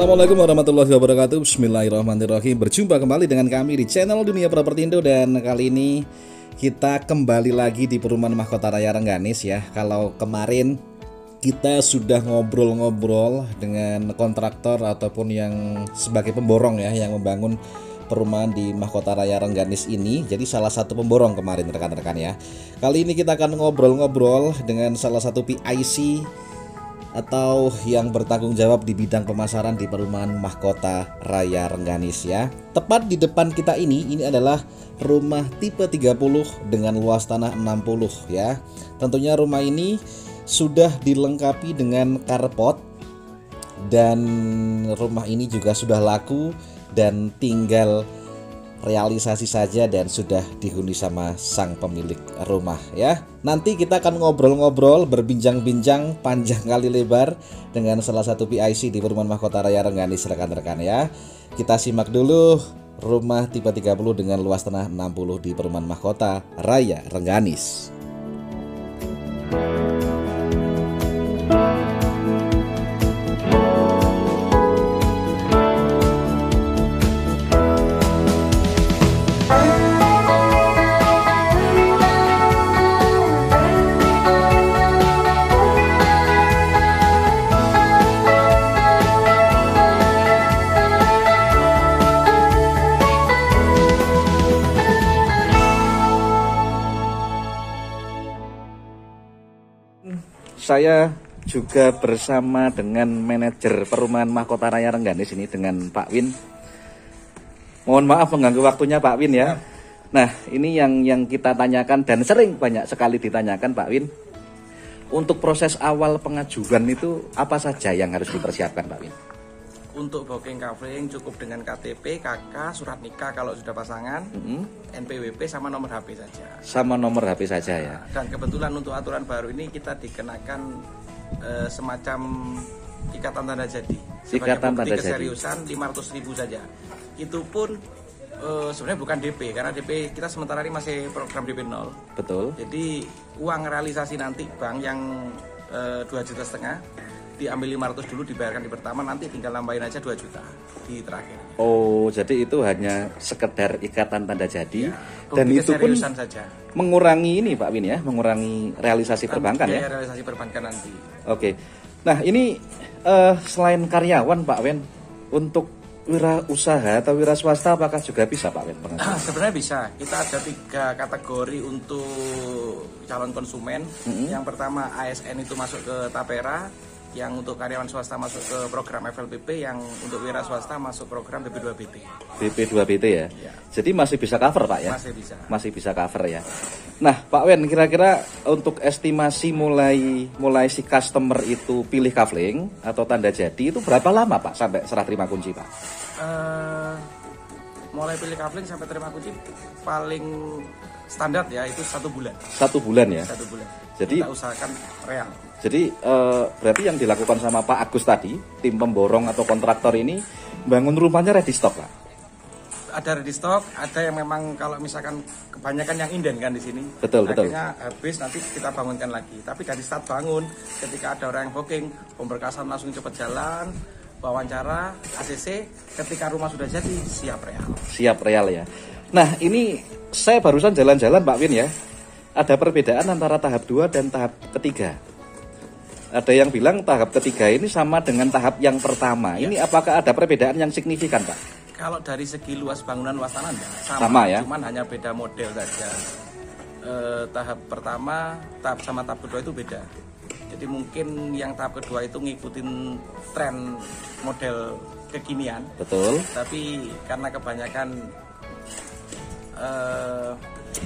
Assalamualaikum warahmatullahi wabarakatuh. Bismillahirrahmanirrahim. Berjumpa kembali dengan kami di channel Dunia Propertindo. Dan kali ini kita kembali lagi di Perumahan Mahkota Raya Rengganis ya. Kalau kemarin kita sudah ngobrol-ngobrol dengan kontraktor ataupun yang sebagai pemborong ya, yang membangun perumahan di Mahkota Raya Rengganis ini. Jadi salah satu pemborong kemarin rekan-rekan ya. Kali ini kita akan ngobrol-ngobrol dengan salah satu PIC atau yang bertanggung jawab di bidang pemasaran di Perumahan Mahkota Raya Rengganis ya. Tepat di depan kita ini adalah rumah tipe 30 dengan luas tanah 60 ya. Tentunya rumah ini sudah dilengkapi dengan carport dan rumah ini juga sudah laku dan tinggal realisasi saja dan sudah dihuni sama sang pemilik rumah ya. Nanti kita akan ngobrol-ngobrol, berbincang-bincang panjang kali lebar dengan salah satu PIC di Perumahan Mahkota Raya Rengganis rekan-rekan ya. Kita simak dulu rumah tipe 30 dengan luas tanah 60 di Perumahan Mahkota Raya Rengganis. Saya juga bersama dengan manajer Perumahan Mahkota Raya Rengganis ini dengan Pak Win. Mohon maaf mengganggu waktunya Pak Win ya. Nah ini yang kita tanyakan dan sering banyak sekali ditanyakan Pak Win. Untuk proses awal pengajuan itu apa saja yang harus dipersiapkan Pak Win? Untuk booking kafling cukup dengan KTP, KK, surat nikah kalau sudah pasangan, NPWP sama nomor HP saja. Sama nomor HP saja ya. Dan kebetulan untuk aturan baru ini kita dikenakan semacam ikatan tanda jadi. Ikatan tanda jadi. Keseriusan 500.000 saja. Itu pun sebenarnya bukan DP karena DP kita sementara ini masih program DP 0. Betul. Jadi uang realisasi nanti bank yang 2,5 juta diambil 500 dulu dibayarkan di pertama, nanti tinggal nambahin aja 2 juta di terakhir. Oh, jadi itu hanya sekedar ikatan tanda jadi ya, dan itu pun saja. Mengurangi ini Pak Win ya, mengurangi realisasi perbankan ya. Realisasi perbankan nanti. Oke. Nah, ini selain karyawan Pak Win, untuk wirausaha atau wira swasta apakah juga bisa Pak Win? Sebenarnya bisa. Kita ada 3 kategori untuk calon konsumen. Yang pertama ASN itu masuk ke Tapera, yang untuk karyawan swasta masuk ke program FLPP, yang untuk wira swasta masuk program BP2BT. BP2BT ya? Ya. Jadi masih bisa cover Pak ya? Masih bisa. Masih bisa cover ya. Nah Pak Wen, kira-kira untuk estimasi mulai si customer itu pilih kafling atau tanda jadi itu berapa lama Pak sampai serah terima kunci Pak? Mulai pilih kafling sampai terima kunci paling standar ya itu 1 bulan. 1 bulan ya? 1 bulan. Jadi kita usahakan real. Jadi berarti yang dilakukan sama Pak Agus tadi, tim pemborong atau kontraktor ini bangun rumahnya ready stock Pak? Ada ready stock, ada yang memang kalau misalkan kebanyakan yang inden kan di sini. Betul. Akhirnya habis nanti kita bangunkan lagi. Tapi dari start bangun, ketika ada orang yang booking, pemberkasan langsung cepat jalan, wawancara, ACC, ketika rumah sudah jadi siap real. Siap real ya. Nah ini saya barusan jalan-jalan Pak Win ya. Ada perbedaan antara tahap 2 dan tahap ketiga. Ada yang bilang tahap ketiga ini sama dengan tahap yang pertama. Ya. Ini apakah ada perbedaan yang signifikan Pak? Kalau dari segi luas bangunan, luas tanah sama ya? Cuman hanya beda model saja. Tahap pertama, sama tahap kedua itu beda. Jadi mungkin yang tahap kedua itu ngikutin tren model kekinian. Betul. Tapi karena kebanyakan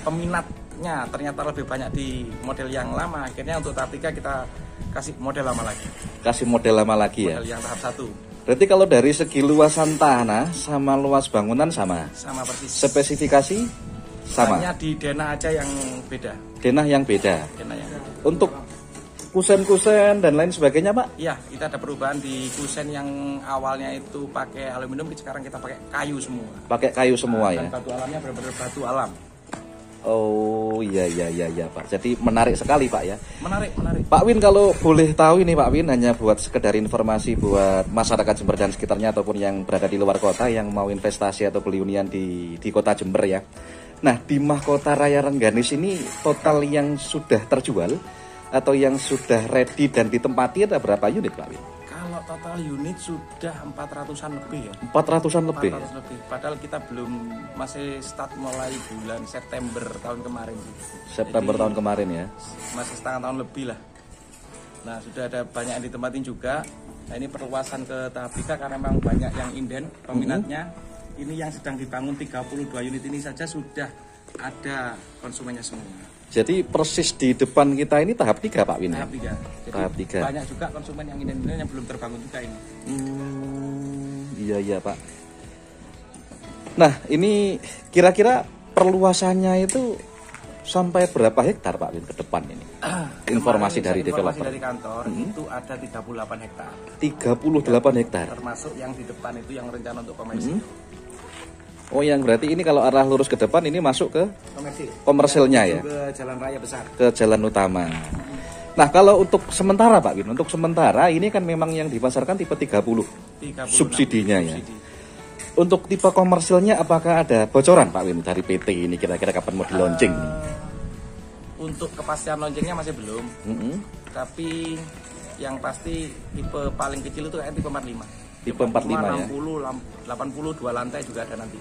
peminatnya ternyata lebih banyak di model yang lama, akhirnya untuk tahap 3 kita kasih model lama lagi. Kasih model lama lagi ya? Model yang tahap 1. Berarti kalau dari segi luasan tanah sama luas bangunan sama? Sama persis. Spesifikasi sama? Hanya di denah aja yang beda. Denah yang beda? Denah yang beda. Untuk kusen-kusen dan lain sebagainya Pak? Iya, kita ada perubahan di kusen yang awalnya itu pakai aluminium, sekarang kita pakai kayu semua. Pakai kayu semua ya? Dan batu alamnya benar-benar batu alam. Oh iya Pak. Jadi menarik sekali Pak ya. Menarik. Pak Win, kalau boleh tahu ini Pak Win, hanya buat sekedar informasi buat masyarakat Jember dan sekitarnya ataupun yang berada di luar kota yang mau investasi atau beli hunian di kota Jember ya. Nah, di Mahkota Raya Rengganis ini total yang sudah terjual atau yang sudah ready dan ditempati ada berapa unit Pak Win? Kalau total unit sudah 400-an lebih ya. 400-an lebih. 400 lebih. Padahal kita masih start mulai bulan September tahun kemarin. September tahun kemarin ya. Masih setengah tahun lebih lah. Nah, sudah ada banyak yang ditempatin juga. Nah, ini perluasan ke tahap 3 karena memang banyak yang inden peminatnya. Ini yang sedang dibangun 32 unit ini saja sudah ada konsumennya semua. Jadi persis di depan kita ini tahap 3 Pak Win. Tahap 3. Jadi tahap 3. Banyak juga konsumen yang inden yang belum terbangun juga ini. Iya Pak. Nah, ini kira-kira perluasannya itu sampai berapa hektar Pak Win ke depan ini? Informasi dari developer. Informasi dari kantor itu ada 38 hektar. 38 hektar. Termasuk yang di depan itu yang rencana untuk komersil. Oh, yang berarti ini kalau arah lurus ke depan ini masuk ke komersilnya ya? Ke jalan raya besar. Ke jalan utama. Nah, kalau untuk sementara Pak Win, untuk sementara ini kan memang yang dipasarkan tipe 30 subsidinya ya. Untuk tipe komersilnya apakah ada bocoran Pak Win dari PT ini kira-kira kapan mau di launching? Untuk kepastian launchingnya masih belum. Tapi yang pasti tipe paling kecil itu tipe 45. Tipe 45 ya. 60, 80, 2 lantai juga ada nanti.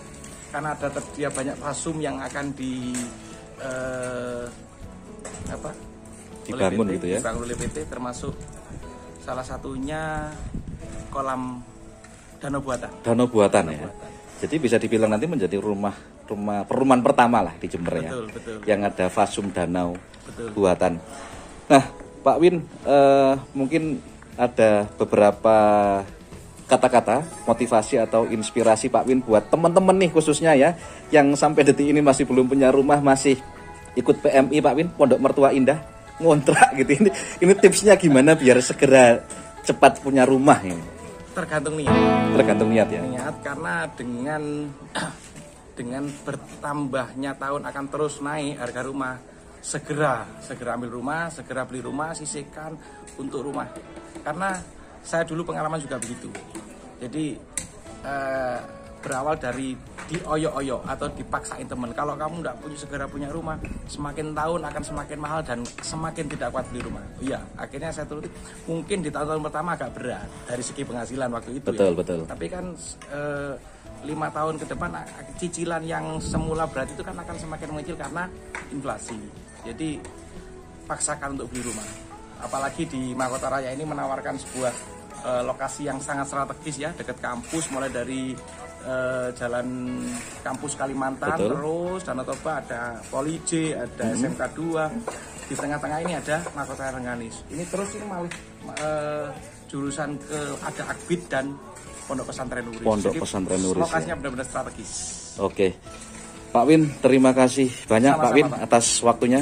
Karena ada tersedia banyak fasum yang akan dibangun gitu ya. Dibangun oleh PT, termasuk salah satunya kolam danau buatan. Danau buatan ya. Jadi bisa dibilang nanti menjadi perumahan pertama lah di Jember ya. Betul. Yang ada fasum danau buatan. Nah, Pak Win, mungkin ada beberapa kata-kata motivasi atau inspirasi Pak Win buat teman-teman nih khususnya ya yang sampai detik ini masih belum punya rumah, masih ikut PMI Pak Win, Pondok Mertua Indah, ngontrak gitu. Ini tipsnya gimana biar segera cepat punya rumah ini? Tergantung niat. Tergantung niat ya. Niat karena dengan bertambahnya tahun akan terus naik harga rumah. Segera ambil rumah, segera beli rumah, sisihkan untuk rumah. Karena saya dulu pengalaman juga begitu. Jadi berawal dari dioyo-oyo atau dipaksain teman. Kalau kamu tidak segera punya rumah, semakin tahun akan semakin mahal dan semakin tidak kuat beli rumah. Iya, akhirnya saya turuti. Mungkin di tahun pertama agak berat dari segi penghasilan waktu itu. Betul. Tapi kan 5 tahun ke depan cicilan yang semula berat itu kan akan semakin mengecil karena inflasi. Jadi paksakan untuk beli rumah. Apalagi di Mahkota Raya ini menawarkan sebuah lokasi yang sangat strategis ya, dekat kampus, mulai dari jalan kampus Kalimantan. Terus Danau Toba, ada Poli J, ada SMK 2. Di tengah-tengah ini ada Mahkota Rengganis. Ini terus ini malah jurusan ke ada Akbid dan Pondok Pesantren Nuri. Pesantren Nuri. Lokasinya benar-benar strategis. Oke. Pak Win, terima kasih banyak. Sama-sama, Pak Win, atas waktunya.